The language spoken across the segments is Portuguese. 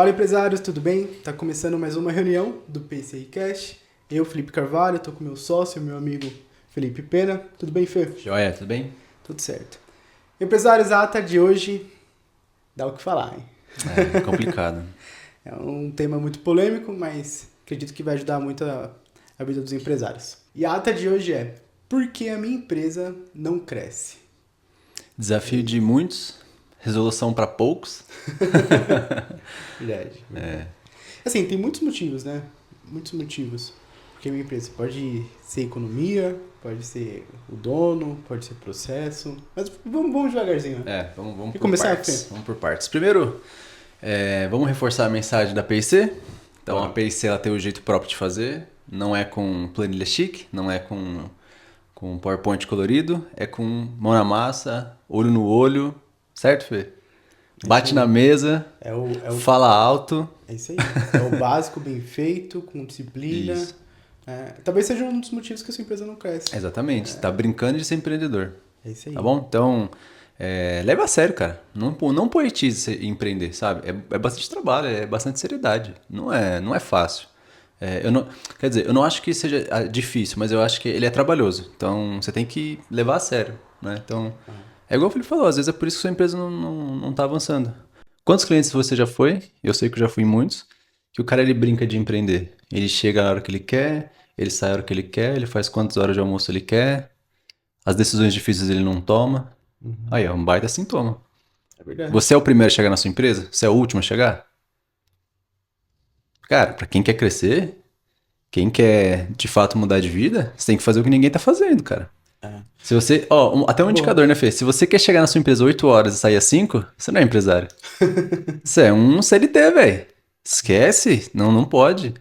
Fala empresários, tudo bem? Tá começando mais uma reunião do PCI Cash. Eu, Felipe Carvalho, tô com meu sócio, meu amigo Felipe Pena. Tudo bem, Fê? Joia, tudo bem? Tudo certo. Empresários, a ata de hoje dá o que falar, hein? É complicado. É um tema muito polêmico, mas acredito que vai ajudar muito a vida dos empresários. E a ata de hoje é: por que a minha empresa não cresce? Desafio de muitos, resolução para poucos. Verdade. Assim, tem muitos motivos, né? Muitos motivos. Porque a minha empresa pode ser economia, pode ser o dono, pode ser processo. Mas vamos devagarzinho, né? Vamos E por começar, partes. Fê? Vamos por partes. Primeiro, vamos reforçar a mensagem da PIC. Então, a PIC ela tem o jeito próprio de fazer. Não é com planilha chique, não é com PowerPoint colorido, é com mão na massa, olho no olho, certo, Fê? Bate na mesa, fala alto. É isso aí. É o básico bem feito, com disciplina. Isso. Talvez seja um dos motivos que a sua empresa não cresce. Exatamente. Tá brincando de ser empreendedor. É isso aí. Tá bom? Então, leva a sério, cara. Não poetize empreender, sabe? É bastante trabalho, é bastante seriedade. Não é fácil. Quer dizer, eu não acho que seja difícil, mas eu acho que ele é trabalhoso. Então, você tem que levar a sério, né? Então, é igual o Felipe falou, às vezes é por isso que sua empresa não tá avançando. Quantos clientes você já foi? Eu sei que eu já fui em muitos. Que o cara, ele brinca de empreender. Ele chega na hora que ele quer, ele sai na hora que ele quer, ele faz quantas horas de almoço ele quer. As decisões difíceis ele não toma. Aí é um baita sintoma. É verdade. Você é o primeiro a chegar na sua empresa? Você é o último a chegar? Cara, pra quem quer crescer, quem quer de fato mudar de vida, você tem que fazer o que ninguém tá fazendo, cara. Se você, até um indicador, né, Fê? Se você quer chegar na sua empresa 8 horas e sair às 5, você não é empresário. Você é um CLT, velho. Esquece, não pode.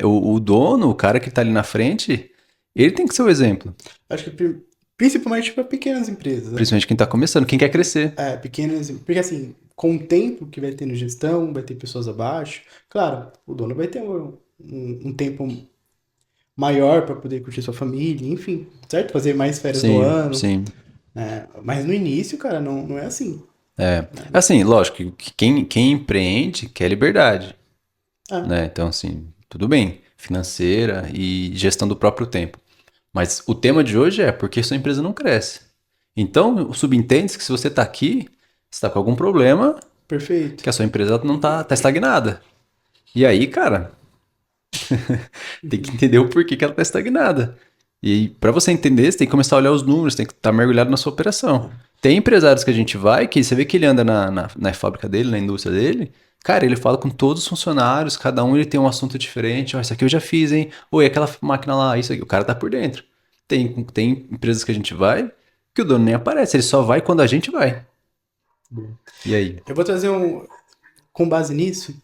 O dono, o cara que tá ali na frente, ele tem que ser o exemplo. Acho que principalmente para pequenas empresas, né? Principalmente quem tá começando, quem quer crescer. Pequenas. Porque assim, com o tempo que vai tendo gestão, vai ter pessoas abaixo. Claro, o dono vai ter um tempo maior para poder curtir sua família, enfim, certo? Fazer mais férias do Sim, ano. sim. Mas no início, cara, não é assim. Assim, lógico que quem empreende quer liberdade, Ah, né? Então, assim, tudo bem, financeira e gestão do próprio tempo. Mas o tema de hoje é por que sua empresa não cresce. Então, subentende que se você está aqui, você está com algum problema, perfeito. que a sua empresa não tá estagnada. E aí, cara, tem que entender o porquê que ela está estagnada. E para você entender, você tem que começar a olhar os números, tem que estar mergulhado na sua operação. Tem empresários que a gente vai, que você vê que ele anda na fábrica dele, na indústria dele, cara, ele fala com todos os funcionários, cada um ele tem um assunto diferente. Ó, isso aqui eu já fiz, hein? Oi, aquela máquina lá, isso aqui. O cara tá por dentro. Tem empresas que a gente vai que o dono nem aparece, ele só vai quando a gente vai. E aí? Eu vou trazer com base nisso,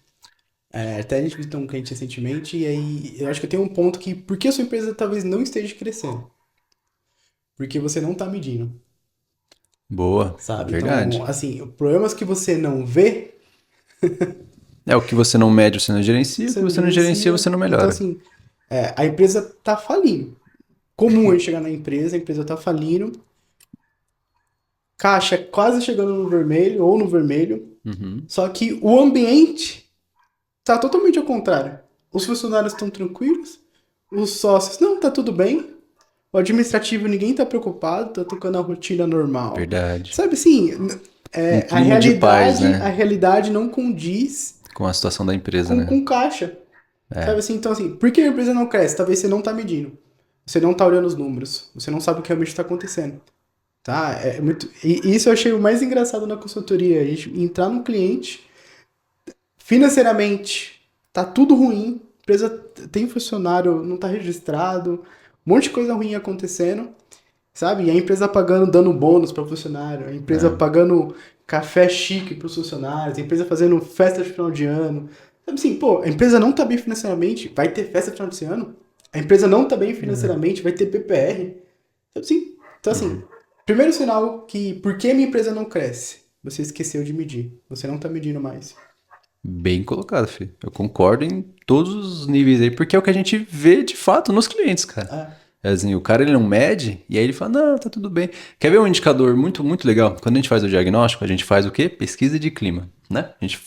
até a gente visitou um cliente recentemente, e aí eu acho que tem um ponto que, por que a sua empresa talvez não esteja crescendo? Porque você não tá medindo, Boa, sabe? Então, verdade. assim, problemas que você não vê, É o que você não mede, você não gerencia, o você que não você não gerencia, gerencia. você não Então, melhora. assim, a empresa tá falindo. Comum a gente chegar na empresa, a empresa tá falindo, caixa quase chegando no vermelho ou no vermelho, Uhum. só que o ambiente tá totalmente ao contrário. Os funcionários estão tranquilos, os sócios, não, tá tudo bem. O administrativo, ninguém tá preocupado, tá tocando a rotina normal. Verdade. Sabe assim, Um a clima de paz, realidade, a né? realidade não condiz Com a situação da empresa, com, né? com caixa. É. Sabe assim, então assim, por que a empresa não cresce? Talvez você não tá medindo. Você não tá olhando os números. Você não sabe o que realmente está acontecendo. Tá? É muito. E isso eu achei o mais engraçado na consultoria. A gente entrar no cliente, financeiramente, tá tudo ruim. A empresa tem funcionário, não tá registrado, um monte de coisa ruim acontecendo, sabe? E a empresa pagando, dando bônus para funcionário, a empresa É. pagando café chique para os funcionários, a empresa fazendo festa de final de ano. Sabe assim, pô, a empresa não tá bem financeiramente, vai ter festa de final de ano. A empresa não tá bem financeiramente, vai ter PPR. Sabe assim? Então assim, primeiro sinal que por que minha empresa não cresce? Você esqueceu de medir. Você não tá medindo mais. Bem colocado, filho. Eu concordo em todos os níveis aí, porque é o que a gente vê de fato nos clientes, cara. Ah, É assim, o cara ele não mede e aí ele fala, não, tá tudo bem. Quer ver um indicador muito, muito legal? Quando a gente faz o diagnóstico, a gente faz o quê? Pesquisa de clima, né? A gente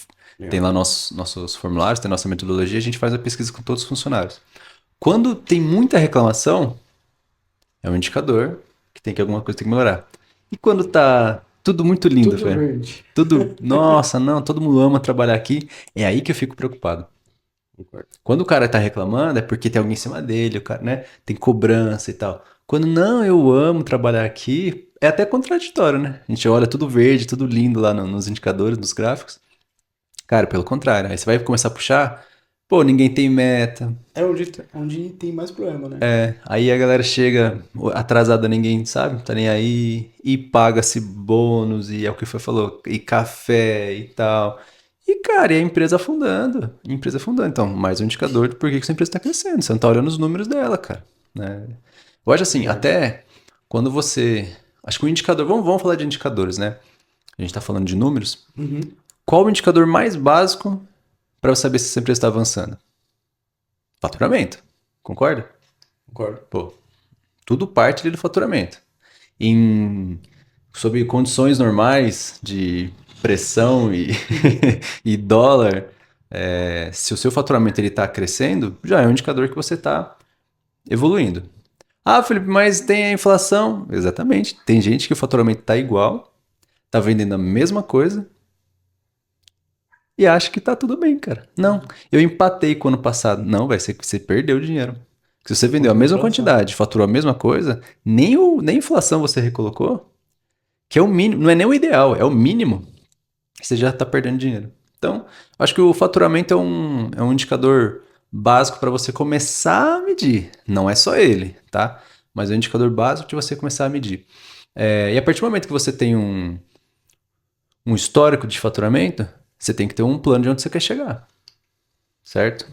Tem lá nossos formulários, tem nossa metodologia, a gente faz a pesquisa com todos os funcionários. Quando tem muita reclamação, é um indicador que tem que alguma coisa tem que melhorar. E quando tá tudo muito lindo, Tudo velho. verde. Tudo, nossa, não, todo mundo ama trabalhar aqui, é aí que eu fico preocupado. Concordo. Quando o cara tá reclamando, é porque tem alguém em cima dele, o cara, né? Tem cobrança e tal. Quando não, eu amo trabalhar aqui, é até contraditório, né? A gente olha tudo verde, tudo lindo lá nos indicadores, nos gráficos. Cara, pelo contrário, aí você vai começar a puxar, pô, ninguém tem meta. É onde tem mais problema, né? Aí a galera chega atrasada, ninguém sabe, tá nem aí, e paga-se bônus, e é o que foi falou, e café e tal. E, cara, e a empresa afundando. Empresa afundando. Então, mais um indicador de por que que essa empresa está crescendo. Você não tá olhando os números dela, cara. Né? Eu acho assim, Verdade. até quando você. Acho que o indicador. Vamos falar de indicadores, né? A gente tá falando de números. Uhum. Qual o indicador mais básico para saber se essa empresa está avançando? Faturamento. Concorda? Concordo. Pô, tudo parte ali do faturamento. Em, sob condições normais de pressão e, e dólar, se o seu faturamento está crescendo, já é um indicador que você está evoluindo. Ah, Felipe, mas tem a inflação. Exatamente. Tem gente que o faturamento está igual, está vendendo a mesma coisa e acha que está tudo bem, cara. Não, eu empatei com o ano passado. Não, vai ser que você perdeu dinheiro. Se você vendeu a mesma quantidade, faturou a mesma coisa, nem inflação você recolocou, que é o mínimo, não é nem o ideal, é o mínimo, você já está perdendo dinheiro. Então, acho que o faturamento é um indicador básico para você começar a medir. Não é só ele, tá? Mas é um indicador básico de você começar a medir. E a partir do momento que você tem um histórico de faturamento, você tem que ter um plano de onde você quer chegar, certo?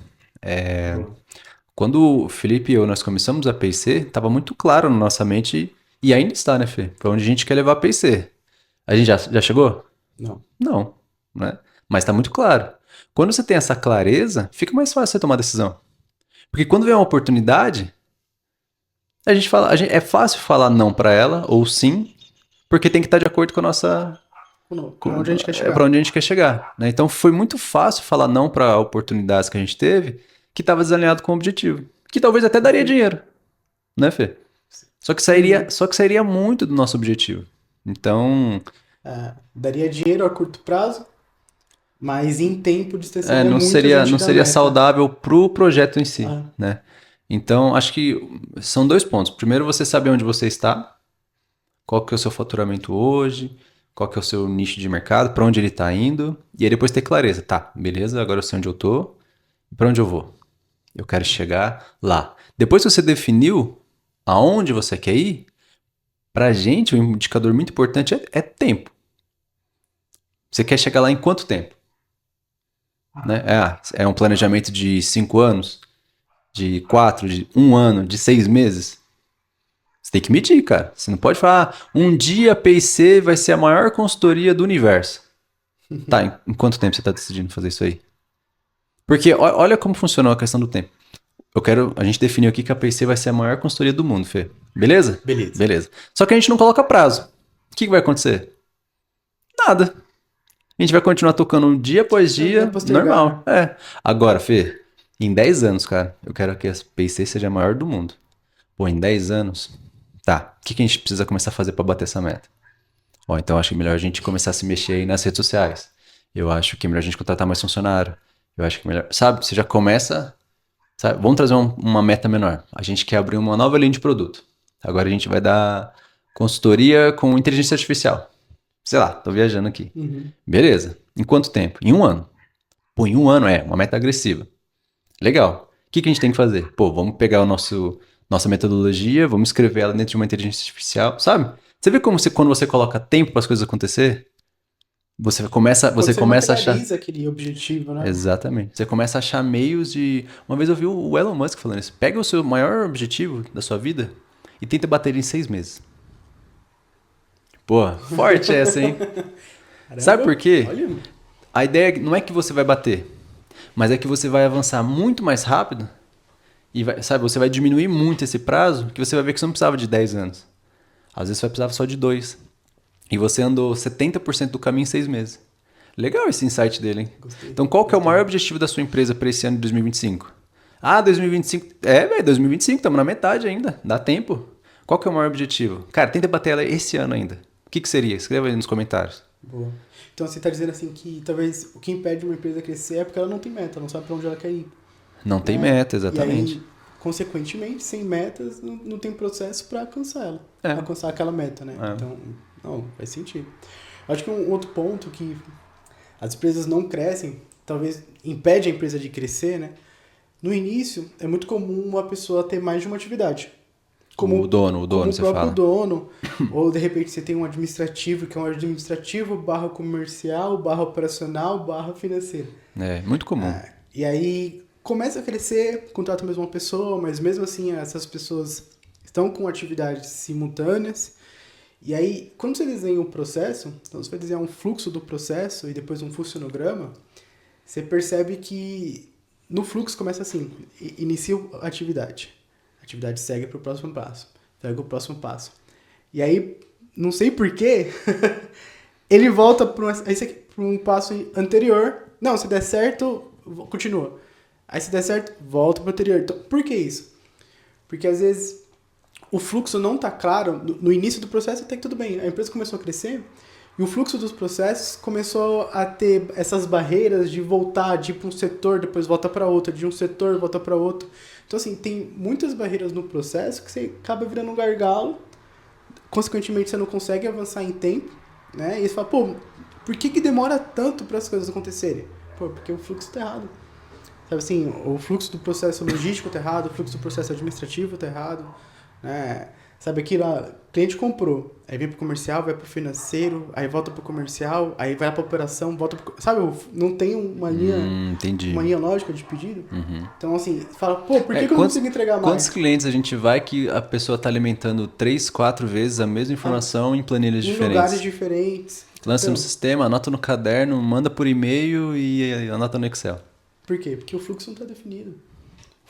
Quando o Felipe e eu nós começamos a P&C, estava muito claro na nossa mente, e ainda está, né, Fê? Para onde a gente quer levar a P&C. A gente já chegou? Não. Não, né? Mas está muito claro. Quando você tem essa clareza, fica mais fácil você tomar decisão. Porque quando vem uma oportunidade, a gente fala, é fácil falar não para ela ou sim, porque tem que estar de acordo com a nossa Pra onde a gente quer chegar. para onde a gente quer chegar, né? Então foi muito fácil falar não para oportunidades que a gente teve que estava desalinhado com o objetivo, que talvez até daria dinheiro, né, Fê? Só que sairia muito do nosso objetivo. Então, Daria dinheiro a curto prazo, mas em tempo distanciaria não muito a seria, gente não da seria meta. saudável pro projeto em si, Ah, né? Então, acho que são dois pontos. Primeiro, você saber onde você está, qual que é o seu faturamento hoje, qual que é o seu nicho de mercado, para onde ele está indo, e aí depois ter clareza. Tá, beleza, agora eu sei onde eu tô, para onde eu vou. Eu quero chegar lá. Depois que você definiu aonde você quer ir, pra gente, um indicador muito importante é tempo. Você quer chegar lá em quanto tempo? Né? É um planejamento de 5 anos? De 4, de 1 ano, de 6 meses? Você tem que medir, cara. Você não pode falar, um dia a P&C vai ser a maior consultoria do universo. Tá, em quanto tempo você está decidindo fazer isso aí? Porque olha como funcionou a questão do tempo. A gente definiu aqui que a P&C vai ser a maior consultoria do mundo, Fê. Beleza? Beleza. Beleza. Só que a gente não coloca prazo. O que vai acontecer? Nada. A gente vai continuar tocando um dia após dia, Vai postergar. normal. Agora, Fê, em 10 anos, cara, eu quero que a P&C seja a maior do mundo. Pô, em 10 anos, tá. O que a gente precisa começar a fazer para bater essa meta? Então acho que é melhor a gente começar a se mexer aí nas redes sociais. Eu acho que é melhor a gente contratar mais funcionário. Eu acho que é melhor. Sabe, você já começa. Sabe? Vamos trazer uma meta menor. A gente quer abrir uma nova linha de produto. Agora a gente vai dar consultoria com inteligência artificial. Sei lá, tô viajando aqui. Beleza. Em quanto tempo? Em 1 ano. Pô, em 1 ano é uma meta agressiva. Legal. O que a gente tem que fazer? Pô, vamos pegar nossa metodologia, vamos escrever ela dentro de uma inteligência artificial, sabe? Você vê como quando você coloca tempo para as coisas acontecer, você começa a achar. Materializa aquele objetivo, né? Exatamente. Você começa a achar meios de. Uma vez eu vi o Elon Musk falando isso. Pega o seu maior objetivo da sua vida e tenta bater ele em 6 meses. Pô, forte essa, hein? Caramba, Sabe por quê? Olha, A ideia não é que você vai bater, mas é que você vai avançar muito mais rápido e você vai diminuir muito esse prazo, que você vai ver que você não precisava de 10 anos. Às vezes você vai precisar só de 2. E você andou 70% do caminho em 6 meses. Legal esse insight dele, hein? Gostei. Então, qual que é o maior objetivo da sua empresa para esse ano de 2025? Ah, 2025... velho, 2025, estamos na metade ainda. Dá tempo. Qual que é o maior objetivo? Cara, tenta bater ela esse ano ainda. O que seria? Escreva aí nos comentários. Boa. Então você está dizendo assim que talvez o que impede uma empresa a crescer é porque ela não tem meta, não sabe para onde ela quer ir. Não tem meta, E exatamente. aí, consequentemente, sem metas, não tem processo para alcançar ela. Alcançar aquela meta, né? Então, não, faz sentido. Acho que um outro ponto que as empresas não crescem, talvez impede a empresa de crescer, né? No início, é muito comum uma pessoa ter mais de uma atividade. Como o dono, como você o próprio fala. dono, ou de repente você tem um administrativo, que é um administrativo barra comercial, barra operacional, barra financeiro. É, muito comum. E aí começa a crescer, contrata mais uma pessoa, mas mesmo assim essas pessoas estão com atividades simultâneas. E aí, quando você desenha um processo, então você vai desenhar um fluxo do processo e depois um funcionograma, você percebe que no fluxo começa assim, inicia a atividade. A atividade segue para o próximo passo. Segue o próximo passo. E aí, não sei porquê, ele volta para um passo anterior. Não, se der certo, continua. Aí se der certo, volta para o anterior. Então, por que isso? Porque às vezes o fluxo não está claro. No início do processo até que tudo bem. A empresa começou a crescer e o fluxo dos processos começou a ter essas barreiras de voltar de ir para um setor, depois volta para outro, de um setor volta para outro. Então, assim, tem muitas barreiras no processo que você acaba virando um gargalo, consequentemente você não consegue avançar em tempo, né? E você fala, pô, por que demora tanto para as coisas acontecerem? Pô, porque o fluxo está errado. Sabe assim, o fluxo do processo logístico está errado, o fluxo do processo administrativo está errado, né? Sabe aquilo, o cliente comprou, aí vem pro comercial, vai pro financeiro, aí volta pro comercial, aí vai pra operação, volta pro... Sabe, não tem uma linha lógica de pedido. Então, assim, você fala, pô, por que eu não consigo entregar mais? Quantos clientes a gente vai que a pessoa tá alimentando 3, 4 vezes a mesma informação em planilhas diferentes? Em lugares diferentes. Lança no sistema, anota no caderno, manda por e-mail e anota no Excel. Por quê? Porque o fluxo não está definido.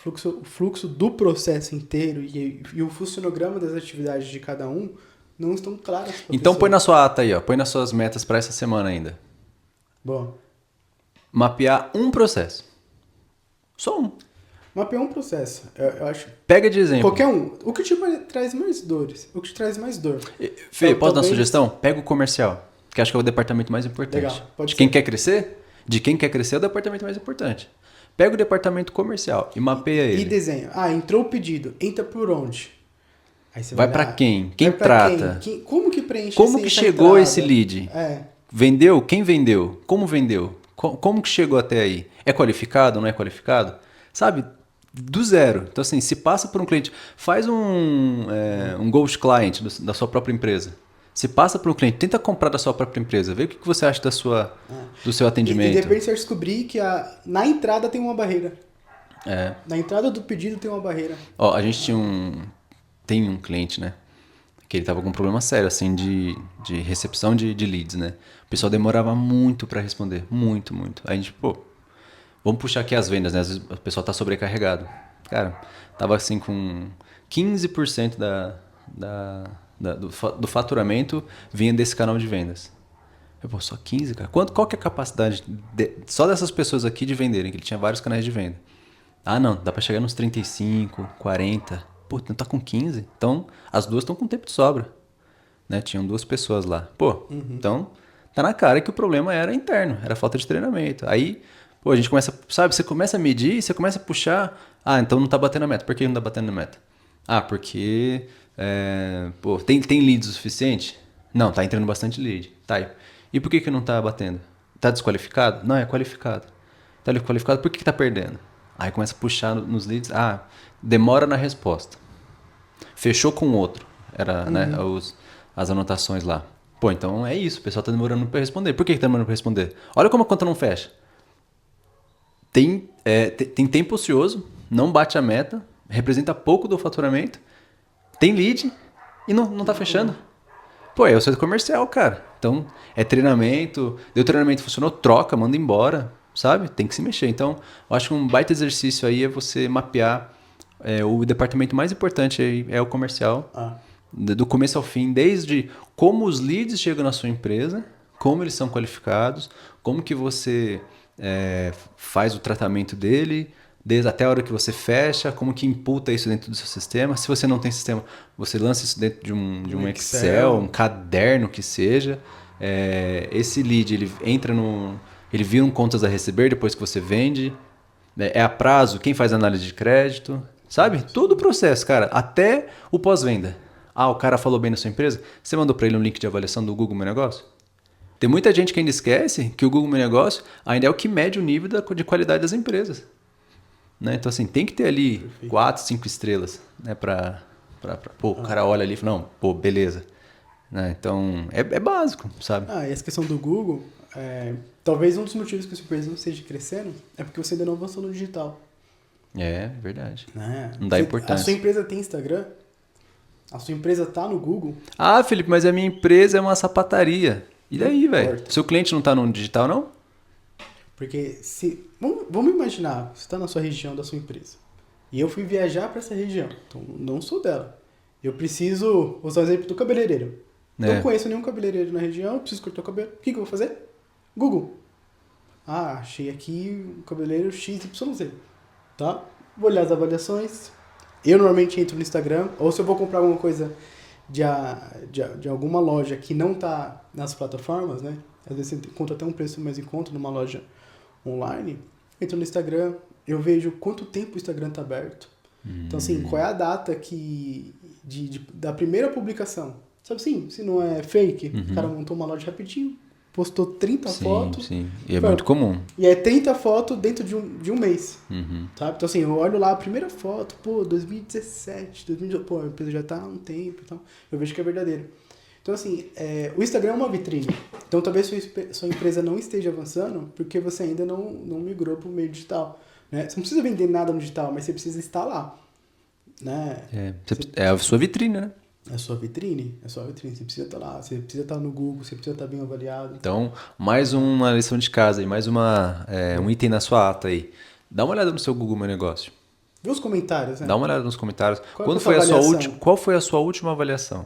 O fluxo do processo inteiro e o funcionograma das atividades de cada um não estão claros. Então põe na sua ata aí, ó, põe nas suas metas para essa semana ainda. Bom. Mapear um processo. Só um. Mapear um processo, eu acho. Pega de exemplo. Qualquer um. O que te traz mais dores. O que te traz mais dor. Fê, então, posso dar uma sugestão? Pega o comercial, que acho que é o departamento mais importante. Legal, pode ser. Quem quer crescer? De quem quer crescer é o departamento mais importante. Pega o departamento comercial e mapeia ele. E desenha. Entrou o pedido. Entra por onde? Aí você vai para quem? Quem trata? Como que preenche Como que chegou esse lead? Vendeu? Quem vendeu? Como vendeu? Como que chegou até aí? É qualificado? Não é qualificado? Sabe? Do zero. Então, assim, se passa por um cliente, faz um Ghost Client da sua própria empresa. Se passa por um cliente, tenta comprar da sua própria empresa, vê o que você acha do seu atendimento. E de repente você vai descobrir que na entrada tem uma barreira. Na entrada do pedido tem uma barreira. Ó, a gente tem um cliente, né? Que ele tava com um problema sério, assim, de recepção de leads, né? O pessoal demorava muito para responder. Muito, muito. Aí a gente, vamos puxar aqui as vendas, né? Às vezes o pessoal tá sobrecarregado. Cara, tava assim com 15% do faturamento vinha desse canal de vendas. Só 15, cara? Qual que é a capacidade só dessas pessoas aqui de venderem? Que ele tinha vários canais de venda. Não, dá pra chegar nos 35, 40. Então tá com 15. Então, as duas estão com tempo de sobra. Né? Tinham 2 pessoas lá. Então, tá na cara que o problema era interno, era falta de treinamento. Aí, a gente começa, sabe, você começa a medir, você começa a puxar. Então não tá batendo a meta. Por que não tá batendo a meta? Porque... tem leads o suficiente? Não, tá entrando bastante lead. Tá. E por que não tá batendo? Tá desqualificado? Não, é qualificado. Tá qualificado, por que tá perdendo? Aí começa a puxar nos leads. Demora na resposta. Fechou com outro. Era, né, as anotações lá. Então é isso. O pessoal tá demorando para responder. Por que tá demorando para responder? Olha como a conta não fecha. Tem tempo ocioso, não bate a meta, representa pouco do faturamento, tem lead e não tá fechando. É o seu comercial, cara. Então, é treinamento, deu treinamento, funcionou, troca, manda embora, sabe? Tem que se mexer. Então, eu acho que um baita exercício aí é você mapear o departamento mais importante aí é o comercial. Do começo ao fim, desde como os leads chegam na sua empresa, como eles são qualificados, como que você faz o tratamento dele, desde até a hora que você fecha, como que imputa isso dentro do seu sistema. Se você não tem sistema, você lança isso dentro de um Excel, um caderno que seja. Esse lead, ele entra no... Ele vira um contas a receber depois que você vende. É a prazo, quem faz análise de crédito, sabe? Todo o processo, cara, até o pós-venda. Ah, o cara falou bem na sua empresa, você mandou para ele um link de avaliação do Google Meu Negócio? Tem muita gente que ainda esquece que o Google Meu Negócio ainda é o que mede o nível de qualidade das empresas. Né? Então, assim, tem que ter ali Perfeito. 4, 5 estrelas, né? Pô, o cara olha ali e fala, não, pô, beleza. Né? Então, é básico, sabe? E essa questão do Google, talvez um dos motivos que a sua empresa não esteja crescendo é porque você ainda não avançou no digital. É, verdade. Né? Não dá importância. A sua empresa tem Instagram? A sua empresa tá no Google? Ah, Felipe, mas a minha empresa é uma sapataria. E daí, velho? importa. Seu cliente não tá no digital, não? Porque se... Vamos imaginar, você está na sua região da sua empresa. E eu fui viajar para essa região. Então, não sou dela. Eu preciso... Vou usar o exemplo do cabeleireiro. Não conheço nenhum cabeleireiro na região, preciso cortar o cabelo. O que eu vou fazer? Google. Ah, achei aqui um cabeleireiro XYZ. Tá? Vou olhar as avaliações. Eu normalmente entro no Instagram. Ou se eu vou comprar alguma coisa de alguma loja que não tá nas plataformas, né? Às vezes você encontra até um preço mais em conta numa loja online. Entro no Instagram, eu vejo quanto tempo o Instagram tá aberto. Então, assim, qual é a data da primeira publicação? Sabe assim, se não é fake, o cara montou uma loja rapidinho, postou 30 fotos. Sim, e é muito comum. E é 30 fotos dentro de um mês. Sabe? Então, assim, eu olho lá a primeira foto, 2017, a empresa já tá há um tempo, então eu vejo que é verdadeiro. Então, assim, o Instagram é uma vitrine. Então, talvez sua empresa não esteja avançando porque você ainda não migrou para o meio digital. Né? Você não precisa vender nada no digital, mas você precisa estar lá. Né? É a sua vitrine, né? É a sua vitrine. Você precisa estar lá, você precisa estar no Google, você precisa estar bem avaliado. Então, mais uma lição de casa e mais um item na sua ata aí. Dá uma olhada no seu Google Meu Negócio. Vê os comentários, né? Dá uma olhada nos comentários. Qual foi a sua última avaliação?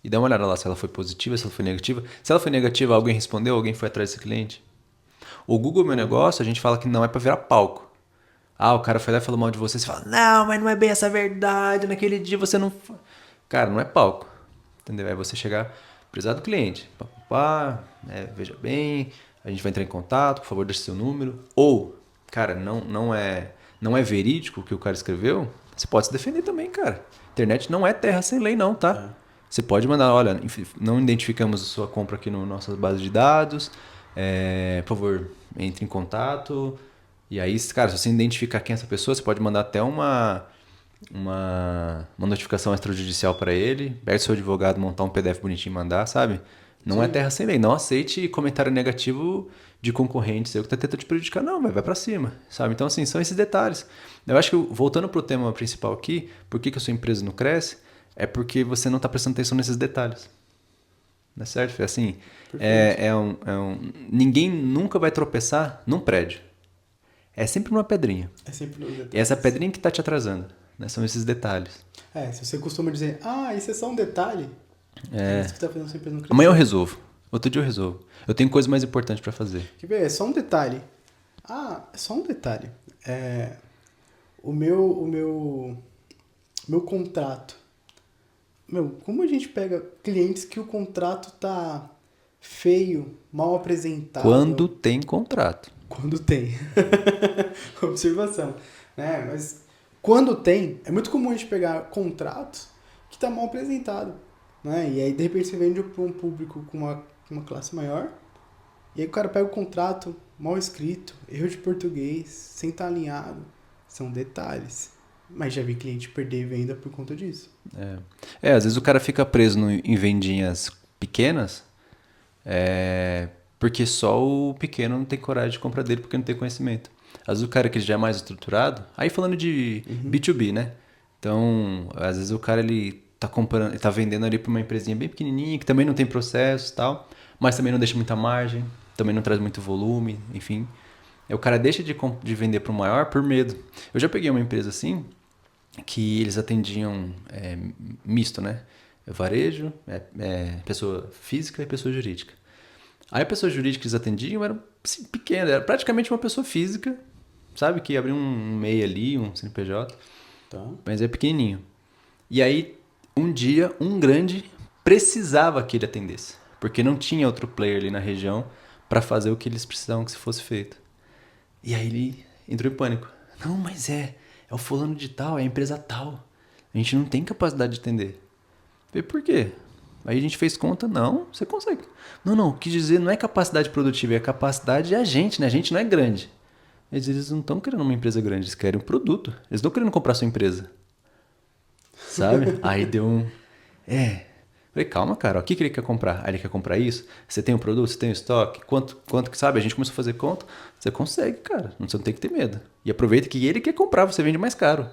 E dá uma olhada lá se ela foi positiva, se ela foi negativa. Se ela foi negativa, alguém respondeu, alguém foi atrás desse cliente. O Google Meu Negócio, a gente fala que não é para virar palco. Ah, o cara foi lá e falou mal de você, você fala, não, mas não é bem essa verdade, naquele dia você não... Cara, não é palco, entendeu? É você chegar, precisar do cliente, veja bem, a gente vai entrar em contato, por favor, deixe seu número. Ou, cara, não é verídico o que o cara escreveu, você pode se defender também, cara. Internet não é terra sem lei não, tá? Você pode mandar, olha, não identificamos a sua compra aqui na nossa base de dados, por favor, entre em contato. E aí, cara, se você identificar quem é essa pessoa, você pode mandar até uma notificação extrajudicial para ele, pede seu advogado montar um PDF bonitinho e mandar, sabe? Não é terra sem lei. Não aceite comentário negativo de concorrente seu que tá tentando te prejudicar. Não, vai para cima, sabe? Então, assim, são esses detalhes. Eu acho que, voltando pro tema principal aqui, por que a sua empresa não cresce? É porque você não tá prestando atenção nesses detalhes. Não é certo? Assim, ninguém nunca vai tropeçar num prédio. É sempre uma pedrinha. É sempre no detalhe. E essa pedrinha que tá te atrasando. Né? São esses detalhes. Se você costuma dizer, isso é só um detalhe, é isso que você tá fazendo sua empresa não crescer. Amanhã eu resolvo. Outro dia eu resolvo. Eu tenho coisa mais importante para fazer. Quer ver? É só um detalhe. É só um detalhe. O meu contrato. Como a gente pega clientes que o contrato tá feio, mal apresentado. Quando tem contrato. Quando tem. Observação. Né? Mas quando tem, é muito comum a gente pegar contratos que tá mal apresentado. Né? E aí, de repente, você vende para um público com uma classe maior. E aí o cara pega o contrato mal escrito, erro de português, sem estar alinhado. São detalhes. Mas já vi cliente perder venda por conta disso. Às vezes o cara fica preso em vendinhas pequenas, porque só o pequeno não tem coragem de comprar dele porque não tem conhecimento. Às vezes o cara que já é mais estruturado, aí falando de B2B, né? Então, às vezes o cara ele tá comprando, ele tá vendendo ali para uma empresinha bem pequenininha, que também não tem processo e tal, mas também não deixa muita margem, também não traz muito volume, enfim. Aí o cara deixa de vender para o maior por medo. Eu já peguei uma empresa assim, que eles atendiam misto, né? Varejo, pessoa física e pessoa jurídica. Aí a pessoa jurídica que eles atendiam era assim, pequena, era praticamente uma pessoa física, sabe? Que abria um MEI ali, um CNPJ, Tá. mas é pequenininho. E aí, um dia, um grande precisava que ele atendesse, porque não tinha outro player ali na região para fazer o que eles precisavam que se fosse feito. E aí ele entrou em pânico. Não, mas é o fulano de tal, é a empresa tal. A gente não tem capacidade de atender. Eu falei, por quê? Aí a gente fez conta, não, você consegue. Não, quis dizer, não é capacidade produtiva, é capacidade de a gente, né? A gente não é grande. Eles não estão querendo uma empresa grande, eles querem um produto. Eles não estão querendo comprar sua empresa. Sabe? Aí deu um... Falei, calma, cara, o que ele quer comprar? Aí ele quer comprar isso? Você tem o produto? Você tem o estoque? Quanto que sabe? A gente começou a fazer conta. Você consegue, cara. Você não tem que ter medo. E aproveita que ele quer comprar, você vende mais caro.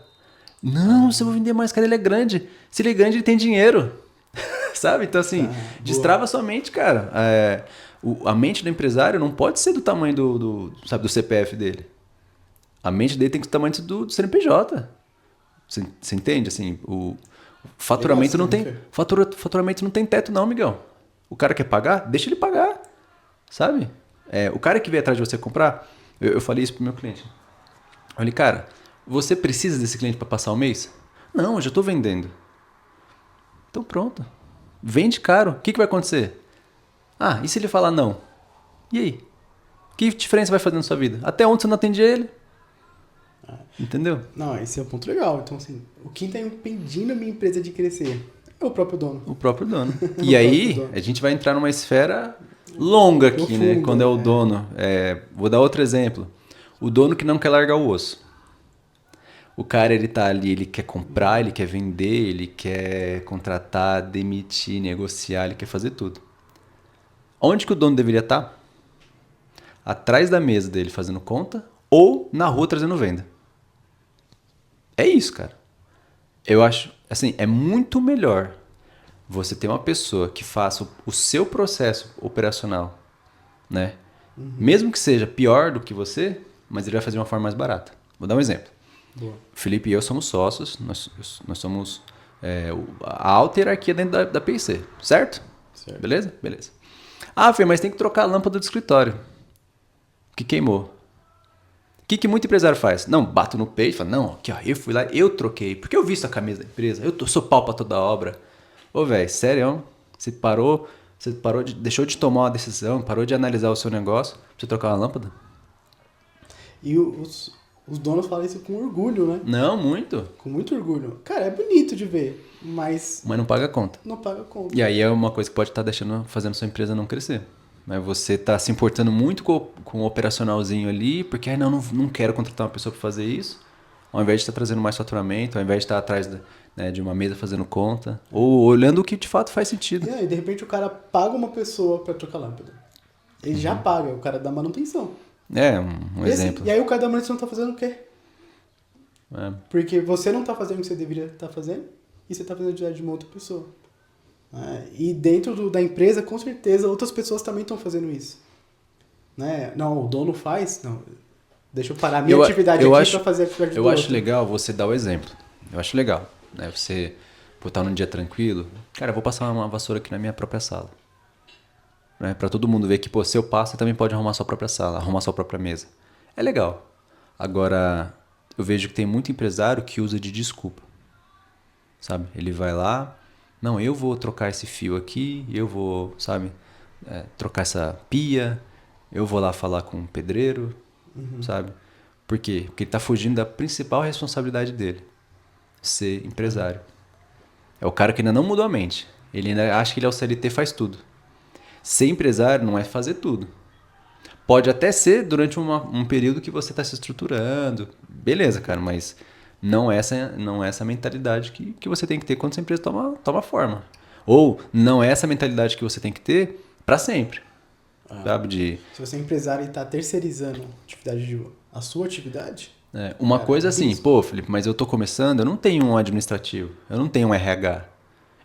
Não, se eu vou vender mais caro, ele é grande. Se ele é grande, ele tem dinheiro. Sabe? Então, assim, destrava sua mente, cara. A mente do empresário não pode ser do tamanho do CPF dele. A mente dele tem que ser do tamanho do CNPJ. Você entende? Assim, o faturamento não tem. Faturamento não tem teto, não, Miguel. O cara quer pagar? Deixa ele pagar. Sabe? O cara que veio atrás de você comprar, eu falei isso pro meu cliente. Eu falei, cara, você precisa desse cliente para passar o mês? Não, eu já estou vendendo. Então pronto. Vende caro. O que vai acontecer? Ah, e se ele falar não? E aí? Que diferença vai fazer na sua vida? Até onde você não atende ele? Entendeu? Não, esse é um ponto legal. Então, assim, o que está impedindo a minha empresa de crescer é o próprio dono. O próprio dono. E aí, a gente vai entrar numa esfera longa aqui, Profunda, né? Quando é o dono. Vou dar outro exemplo. O dono que não quer largar o osso. O cara, ele tá ali, ele quer comprar, ele quer vender, ele quer contratar, demitir, negociar, ele quer fazer tudo. Onde que o dono deveria estar? Atrás da mesa dele fazendo conta ou na rua trazendo venda. É isso, cara. Eu acho, assim, é muito melhor você ter uma pessoa que faça o seu processo operacional, né? Mesmo que seja pior do que você, mas ele vai fazer de uma forma mais barata. Vou dar um exemplo. Boa. O Felipe e eu somos sócios, nós somos a alta hierarquia dentro da PIC, certo? Certo. Beleza? Beleza. Ah, Fê, mas tem que trocar a lâmpada do escritório, que queimou. O que muito empresário faz? Não, bato no peito e fala, não, aqui ó, eu fui lá, eu troquei, porque eu visto a camisa da empresa, sou pau pra toda obra. Ô, velho, sério, você deixou de tomar uma decisão, parou de analisar o seu negócio pra você trocar uma lâmpada? E os donos falam isso com orgulho, né? Não, muito. Com muito orgulho. Cara, é bonito de ver, mas Mas não paga a conta. não paga conta. E aí é uma coisa que pode estar fazendo sua empresa não crescer. Mas você está se importando muito com o operacionalzinho ali, porque não quero contratar uma pessoa para fazer isso, ao invés de estar trazendo mais faturamento, ao invés de estar atrás de uma mesa fazendo conta, ou olhando o que de fato faz sentido. E de repente o cara paga uma pessoa para trocar lâmpada. Ele já paga, o cara da manutenção. Um exemplo. E aí o cara da manutenção tá fazendo o quê? É. Porque você não tá fazendo o que você deveria estar fazendo, e você tá fazendo de uma outra pessoa. E dentro da empresa, com certeza, outras pessoas também estão fazendo isso. Né? Não, o dono faz? Não. Deixa eu parar a minha atividade aqui para fazer a atividade do outro. Eu acho legal você dar o exemplo. Eu acho legal. Né? Você estar num dia tranquilo. Cara, eu vou passar uma vassoura aqui na minha própria sala. Né? Para todo mundo ver que, se eu passo, você também pode arrumar sua própria sala, arrumar sua própria mesa. É legal. Agora, eu vejo que tem muito empresário que usa de desculpa. Sabe? Ele vai lá... Não, eu vou trocar esse fio aqui, eu vou, sabe, trocar essa pia, eu vou lá falar com o pedreiro, sabe? Por quê? Porque ele está fugindo da principal responsabilidade dele, ser empresário. É o cara que ainda não mudou a mente. Ele ainda acha que ele é o CLT, faz tudo. Ser empresário não é fazer tudo. Pode até ser durante um período que você está se estruturando, beleza, cara, mas... Não é essa mentalidade que você tem que ter quando sua empresa toma forma. Ou não é essa mentalidade que você tem que ter para sempre. Sabe? Se você é empresário e está terceirizando a sua atividade... Uma coisa assim, Felipe, mas eu tô começando, eu não tenho um administrativo, eu não tenho um RH,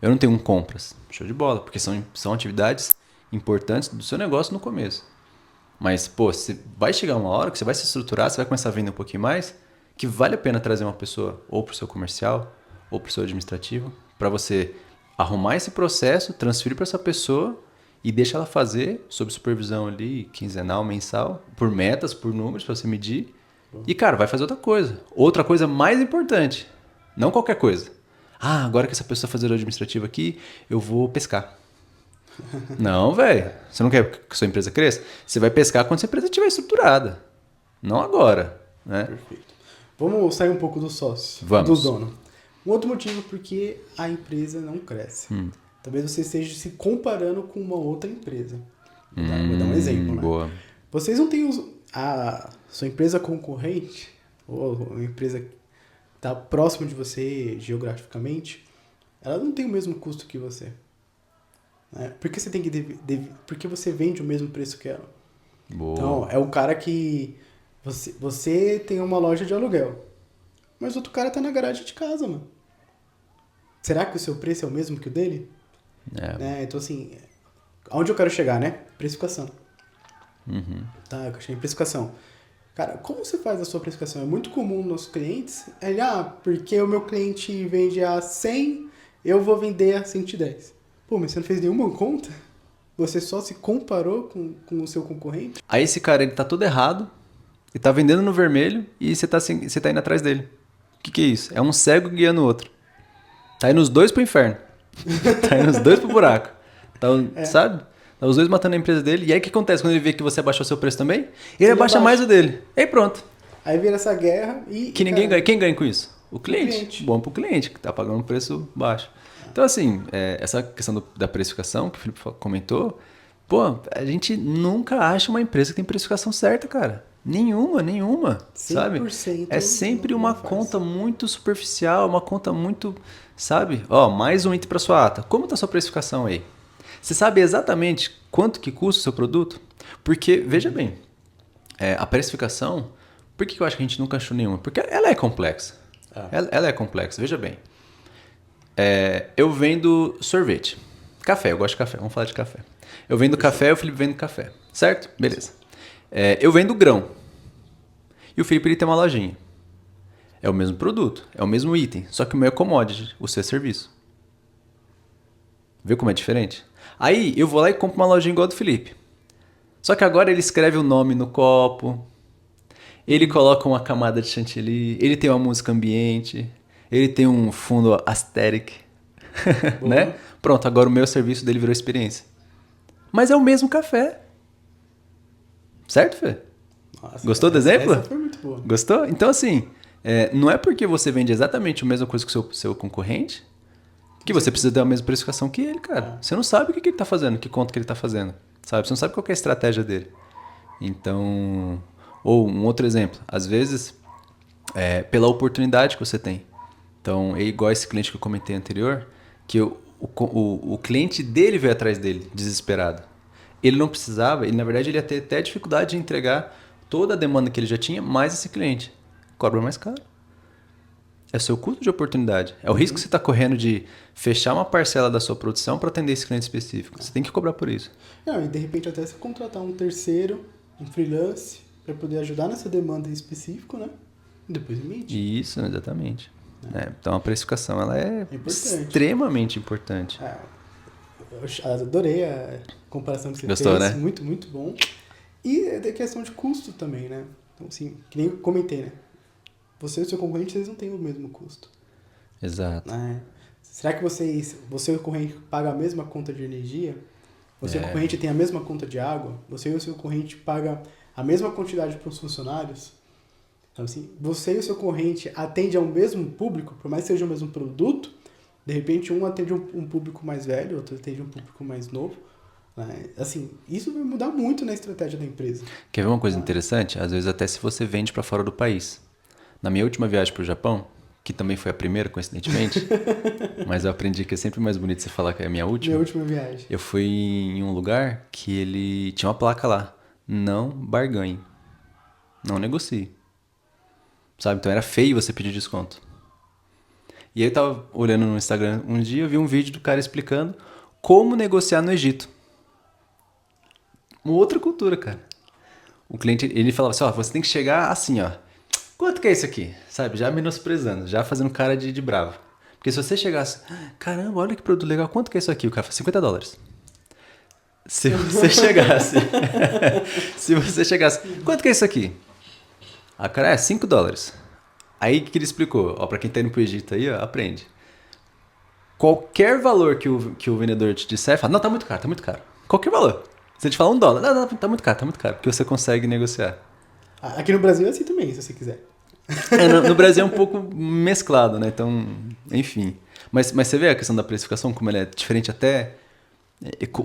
eu não tenho um compras. Show de bola, porque são atividades importantes do seu negócio no começo. Mas, você vai chegar uma hora que você vai se estruturar, você vai começar a vender um pouquinho mais... que vale a pena trazer uma pessoa ou para o seu comercial ou para o seu administrativo para você arrumar esse processo, transferir para essa pessoa e deixa ela fazer sob supervisão ali, quinzenal, mensal, por metas, por números pra você medir. E, cara, vai fazer outra coisa. Outra coisa mais importante. Não qualquer coisa. Ah, agora que essa pessoa fazer o administrativo aqui, eu vou pescar. Não, velho. Você não quer que sua empresa cresça? Você vai pescar quando sua empresa estiver estruturada. Não agora, né? Perfeito. Vamos sair um pouco do sócio, Vamos. do dono. Um outro motivo porque a empresa não cresce. Talvez você esteja se comparando com uma outra empresa. Vou dar um exemplo, né? Boa. Vocês não têm a sua empresa concorrente, ou uma empresa que está próxima de você geograficamente, ela não tem o mesmo custo que você. Né? Por que você tem que porque você vende o mesmo preço que ela? Boa. Então, é o cara que você tem uma loja de aluguel, mas outro cara tá na garagem de casa, mano. Será que o seu preço é o mesmo que o dele? Né? Então, assim, aonde eu quero chegar, né? Precificação. Tá, eu achei precificação. Cara, como você faz a sua precificação? É muito comum nos clientes, porque o meu cliente vende a 100, eu vou vender a 110. Pô, mas você não fez nenhuma conta? Você só se comparou com o seu concorrente? Aí esse cara, ele tá todo errado, ele tá vendendo no vermelho e você tá indo atrás dele. O que é isso? É um cego guiando o outro. Tá indo os dois pro inferno. Tá indo os dois pro buraco. Sabe? Tá os dois matando a empresa dele. E aí o que acontece quando ele vê que você abaixou seu preço também? Ele abaixa mais o dele. E aí pronto. Aí vira essa guerra e... Que ninguém ganha. Quem ganha com isso? O cliente. Bom pro cliente, que tá pagando um preço baixo. Então, assim, essa questão da precificação que o Felipe comentou, pô, a gente nunca acha uma empresa que tem precificação certa, cara. Nenhuma, sabe? É sempre uma conta muito superficial, uma conta muito, sabe? Ó, mais um item para sua ata. Como tá a sua precificação aí? Você sabe exatamente quanto que custa o seu produto? Porque, veja bem, a precificação, por que eu acho que a gente nunca achou nenhuma? Porque ela é complexa. Ela é complexa, veja bem. Eu vendo sorvete. Café, eu gosto de café, vamos falar de café. Eu vendo café, o Felipe vende café, certo? Beleza. Eu vendo grão. E o Felipe ele tem uma lojinha. É o mesmo produto, é o mesmo item, só que o meu é commodity, o seu é serviço. Vê como é diferente? Aí eu vou lá e compro uma lojinha igual a do Felipe. Só que agora ele escreve o nome no copo, ele coloca uma camada de chantilly, ele tem uma música ambiente, ele tem um fundo aesthetic, né? Pronto, agora o meu serviço dele virou experiência. Mas é o mesmo café. Certo, Fê? Nossa, gostou do exemplo? Essa foi muito boa. Gostou? Então, assim, não é porque você vende exatamente a mesma coisa que o seu concorrente que você precisa ter a mesma precificação que ele, cara. Você não sabe o que ele tá fazendo, que conta que ele tá fazendo. Sabe? Você não sabe qual que é a estratégia dele. Então, ou um outro exemplo. Às vezes, pela oportunidade que você tem. Então, é igual esse cliente que eu comentei anterior, que o cliente dele veio atrás dele, desesperado. Ele não precisava, na verdade, ele ia ter até dificuldade de entregar toda a demanda que ele já tinha, mais esse cliente. Cobra mais caro. É o seu custo de oportunidade. É o risco que você está correndo de fechar uma parcela da sua produção para atender esse cliente específico. Você tem que cobrar por isso. Não, e de repente até você contratar um terceiro, um freelance, para poder ajudar nessa demanda em específico, né? E depois emite. Isso, exatamente. Então a precificação ela é extremamente importante. Eu adorei a comparação que você Gostou, fez. né? Muito, muito bom. E é questão de custo também, né? Então, assim, que nem eu comentei, né? Você e o seu concorrente, vocês não têm o mesmo custo. Exato. Será que você e o concorrente paga a mesma conta de energia? Você e o concorrente tem a mesma conta de água? Você e o seu concorrente paga a mesma quantidade para os funcionários? Então, assim, você e o seu concorrente atendem ao mesmo público, por mais que seja o mesmo produto, de repente um atende um público mais velho, outro atende um público mais novo. Assim, isso vai mudar muito na estratégia da empresa. Quer ver uma coisa interessante? Às vezes até se você vende para fora do país. Na minha última viagem para o Japão, que também foi a primeira, coincidentemente, mas eu aprendi que é sempre mais bonito você falar que é a minha última. Minha última viagem. Eu fui em um lugar que ele tinha uma placa lá. Não barganhe. Não negocie. Sabe? Então era feio você pedir desconto. E aí eu tava olhando no Instagram um dia, eu vi um vídeo do cara explicando como negociar no Egito. Uma outra cultura, cara. O cliente, ele falava assim, você tem que chegar assim, quanto que é isso aqui? Sabe? Já menosprezando, já fazendo cara de bravo. Porque se você chegasse, caramba, olha que produto legal, quanto que é isso aqui? O cara fala, $50. Se você chegasse. Se você chegasse. Quanto que é isso aqui? Ah, cara, é $5. Aí o que ele explicou? Ó, pra quem tá indo pro Egito aí, ó, aprende. Qualquer valor que o vendedor te disser, fala, não, tá muito caro, tá muito caro. Qualquer valor. Se ele te falar $1, não, não, tá muito caro, porque você consegue negociar. Aqui no Brasil é assim também, se você quiser. No Brasil é um pouco mesclado, né? Então, enfim. Mas você vê a questão da precificação, como ela é diferente até...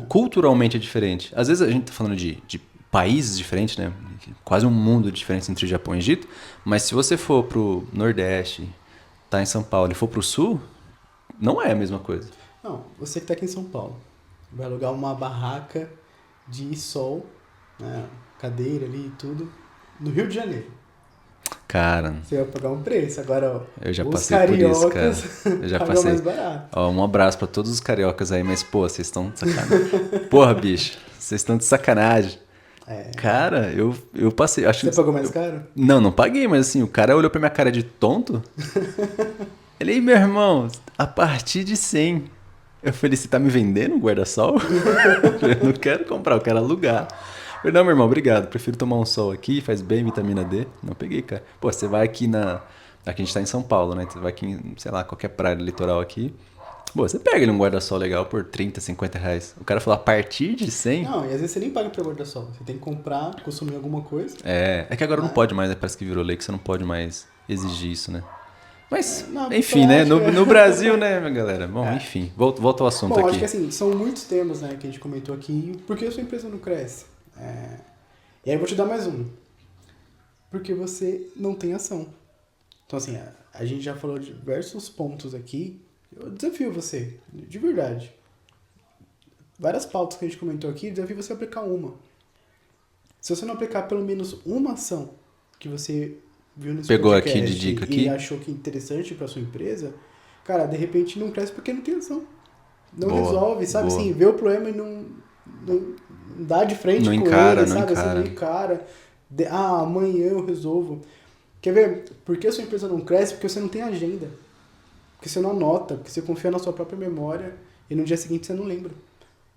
culturalmente é diferente. Às vezes a gente tá falando de países diferentes, né? Quase um mundo diferente entre Japão e Egito. Mas se você for pro Nordeste, tá em São Paulo e for pro Sul, não é a mesma coisa. Não, você que tá aqui em São Paulo, vai alugar uma barraca de sol, né? Cadeira ali e tudo, no Rio de Janeiro. Cara, Você vai pagar um preço. Agora, ó, eu já os passei por isso, cara. cariocas Eu já pagam passei. mais barato. Ó, um abraço pra todos os cariocas aí, mas, pô, vocês estão de sacanagem. Porra, bicho, vocês estão de sacanagem. Cara, eu passei. Acho Você pagou mais caro? Não paguei, mas assim, o cara olhou pra minha cara de tonto. Ele, meu irmão, a partir de 100. Eu falei, você tá me vendendo um guarda-sol? Eu não quero comprar, eu quero alugar. Eu falei, não, meu irmão, obrigado. Prefiro tomar um sol aqui, faz bem, vitamina D. Não peguei, cara. Pô, você vai aqui Aqui a gente tá em São Paulo, né? Você vai aqui em, sei lá, qualquer praia do litoral aqui. Pô, você pega ele um guarda-sol legal por 30, 50 reais. O cara falou, a partir de 100? Não, e às vezes você nem paga pelo guarda-sol. Você tem que comprar, consumir alguma coisa. É que agora não pode mais, né? Parece que virou lei que você não pode mais exigir isso, né? Mas, Não, enfim, né? prática. No Brasil, né, minha galera? Bom, enfim, volta ao assunto Bom, aqui. acho que assim, são muitos temas, né, que a gente comentou aqui. Por que a sua empresa não cresce? E aí eu vou te dar mais um. Porque você não tem ação. Então assim, a gente já falou de diversos pontos aqui. Eu desafio você, de verdade. Várias pautas que a gente comentou aqui, desafio você a aplicar uma. Se você não aplicar pelo menos uma ação que você viu nesse Pegou podcast aqui de dica e aqui? achou que é interessante para sua empresa, cara, de repente não cresce porque não tem ação. Não Boa, resolve, sabe? boa. Assim, vê o problema e não dá de frente Não com encara, ele, não sabe? encara. Assim, não encara. Amanhã eu resolvo. Quer ver? Por que a sua empresa não cresce? Porque você não tem agenda. Porque você não anota, porque você confia na sua própria memória e no dia seguinte você não lembra.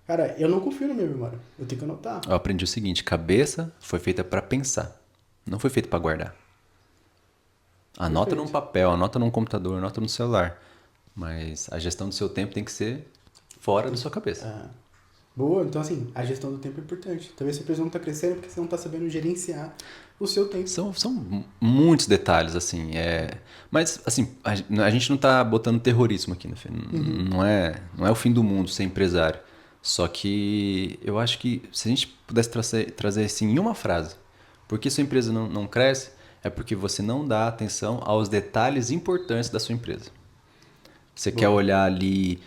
Cara, eu não confio na minha memória. Eu tenho que anotar. Eu aprendi o seguinte, cabeça foi feita pra pensar, não foi feita pra guardar. Anota Perfeito. num papel, anota num computador, anota no celular. Mas a gestão do seu tempo tem que ser fora da sua cabeça. Boa, então assim, a gestão do tempo é importante. Talvez sua empresa não está crescendo porque você não está sabendo gerenciar o seu tempo. São muitos detalhes, assim. Mas, assim, a gente não tá botando terrorismo aqui, né, Fê? Não é o fim do mundo ser empresário. Só que eu acho que se a gente pudesse trazer assim, em uma frase, por que sua empresa não cresce? É porque você não dá atenção aos detalhes importantes da sua empresa. Você quer olhar ali,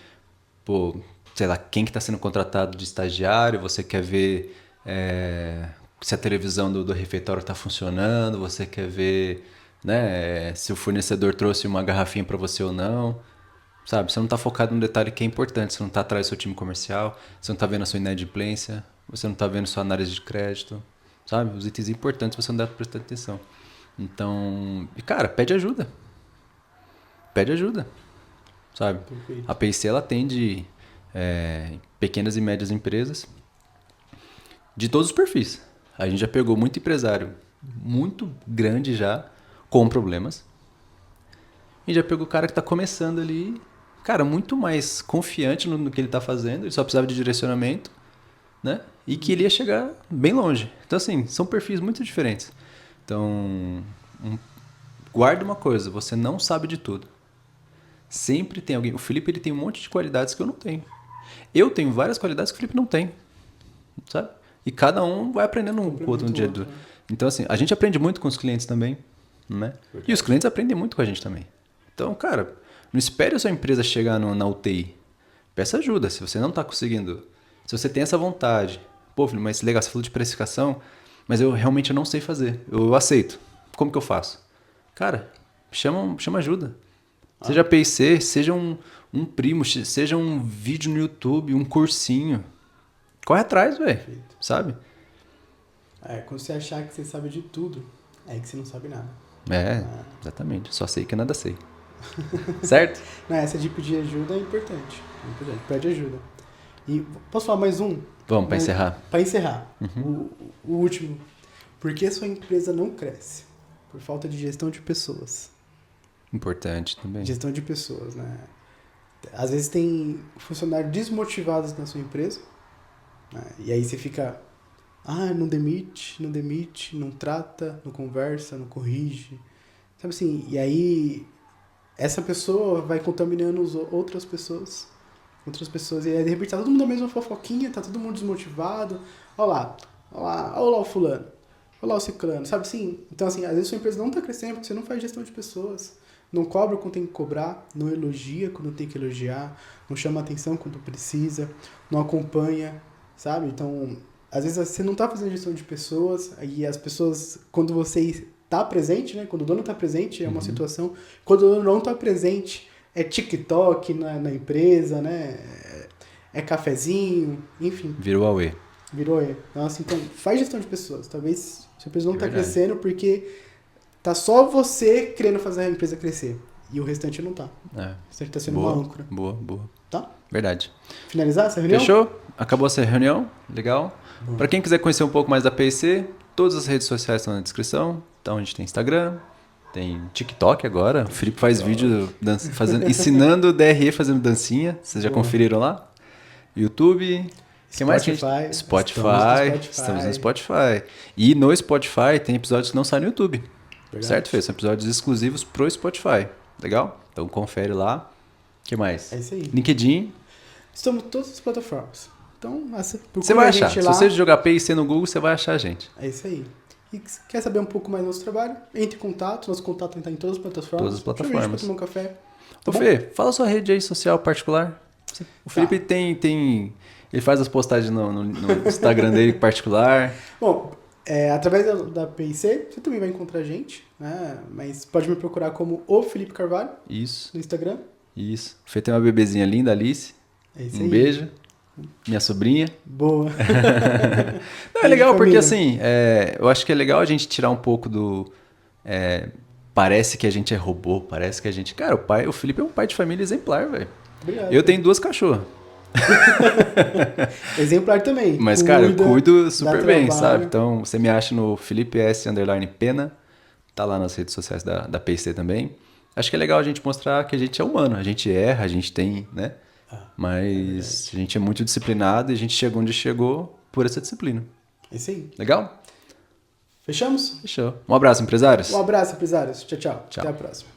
pô, sei lá, quem que está sendo contratado de estagiário, você quer ver se a televisão do refeitório está funcionando, você quer ver, né, se o fornecedor trouxe uma garrafinha para você ou não. Sabe, você não está focado num detalhe que é importante, você não está atrás do seu time comercial, você não está vendo a sua inadimplência, você não está vendo sua análise de crédito, sabe? Os itens importantes você não dá prestar atenção. Então, e cara, pede ajuda. Pede ajuda, sabe? Perfeito. A PIC, ela atende pequenas e médias empresas de todos os perfis. A gente já pegou muito empresário muito grande já, com problemas. E já pegou o cara que está começando ali, cara, muito mais confiante no que ele está fazendo, ele só precisava de direcionamento, né? E que ele ia chegar bem longe. Então, assim, são perfis muito diferentes. Então, guarda uma coisa, você não sabe de tudo. Sempre tem alguém. O Felipe, ele tem um monte de qualidades que eu não tenho. Eu tenho várias qualidades que o Felipe não tem, sabe? E cada um vai aprendendo um com o outro no dia do... Então, assim, a gente aprende muito com os clientes também, né? E os clientes aprendem muito com a gente também. Então, cara, não espere a sua empresa chegar na UTI. Peça ajuda. Se você não está conseguindo, se você tem essa vontade, pô, filho, mas legal, você falou de precificação, mas eu realmente não sei fazer. Eu aceito. Como que eu faço? Cara, chama ajuda. Seja PIC, seja um primo, seja um vídeo no YouTube, um cursinho. Corre atrás, velho. Sabe? Quando você achar que você sabe de tudo, é que você não sabe nada. Exatamente. Só sei que nada sei. Certo? Não, essa de pedir ajuda é importante. Pede ajuda. E posso falar mais um? Vamos, para encerrar. Para encerrar. O último. Por que sua empresa não cresce? Por falta de gestão de pessoas. Importante também. Gestão de pessoas, né? Às vezes tem funcionários desmotivados na sua empresa, né? E aí você fica, não demite, não trata, não conversa, não corrige, sabe assim? E aí essa pessoa vai contaminando outras pessoas, e aí de repente tá todo mundo na mesma fofoquinha, tá todo mundo desmotivado, olha lá o fulano, olha lá o ciclano, sabe assim? Então assim, às vezes sua empresa não tá crescendo porque você não faz gestão de pessoas. Não cobra quando tem que cobrar, não elogia quando tem que elogiar, não chama atenção quando precisa, não acompanha, sabe? Então, às vezes você não está fazendo gestão de pessoas, aí as pessoas, quando você está presente, né? Quando o dono está presente, é uma situação. Quando o dono não está presente, é TikTok na empresa, né? É cafezinho, enfim. Virou Huawei. Virou. Então, assim, faz gestão de pessoas. Talvez a empresa não está crescendo porque tá só você querendo fazer a empresa crescer. E o restante não tá. O restante tá sendo uma âncora. Boa. Tá? Verdade. Finalizar essa reunião? Fechou? Acabou essa reunião. Legal. Para quem quiser conhecer um pouco mais da PIC, todas as redes sociais estão na descrição. Então a gente tem Instagram, tem TikTok agora. O Felipe faz vídeo ensinando DRE fazendo dancinha. Vocês já conferiram lá? YouTube. Que mais que Spotify. Estamos no Spotify. E no Spotify tem episódios que não saem no YouTube. Verdade. Certo, Fê? São episódios exclusivos pro Spotify. Legal? Então confere lá. O que mais? É isso aí. LinkedIn. Estamos em todas as plataformas. Então, você vai achar. Se você jogar PIC no Google, você vai achar a gente. É isso aí. E quer saber um pouco mais do nosso trabalho? Entre em contato. Nosso contato está em todas as plataformas. Todas as plataformas. Para tomar um café. Ô, Fê, fala sua rede aí social particular. O Felipe tem... Ele faz as postagens no Instagram dele particular. Bom... através da PIC, você também vai encontrar a gente, né? Mas pode me procurar como o Felipe Carvalho. Isso. No Instagram. Isso. O Fê tem uma bebezinha linda, Alice. É isso aí. Beijo. Minha sobrinha. Boa. Não, é legal porque assim, eu acho que é legal a gente tirar um pouco do... parece que a gente é robô, parece que a gente... Cara, o Felipe é um pai de família exemplar, velho. Obrigado. Eu tenho 2 cachorras. Exemplar também. Mas, cara, eu cuido super bem, sabe? Então, você me acha no Felipe S_Pena. Tá lá nas redes sociais da PIC também. Acho que é legal a gente mostrar que a gente é humano. A gente erra, a gente tem, né? Mas a gente é muito disciplinado e a gente chegou onde chegou por essa disciplina. É isso aí. Legal? Fechamos? Fechou. Um abraço, empresários. Um abraço, empresários. Tchau. Até a próxima.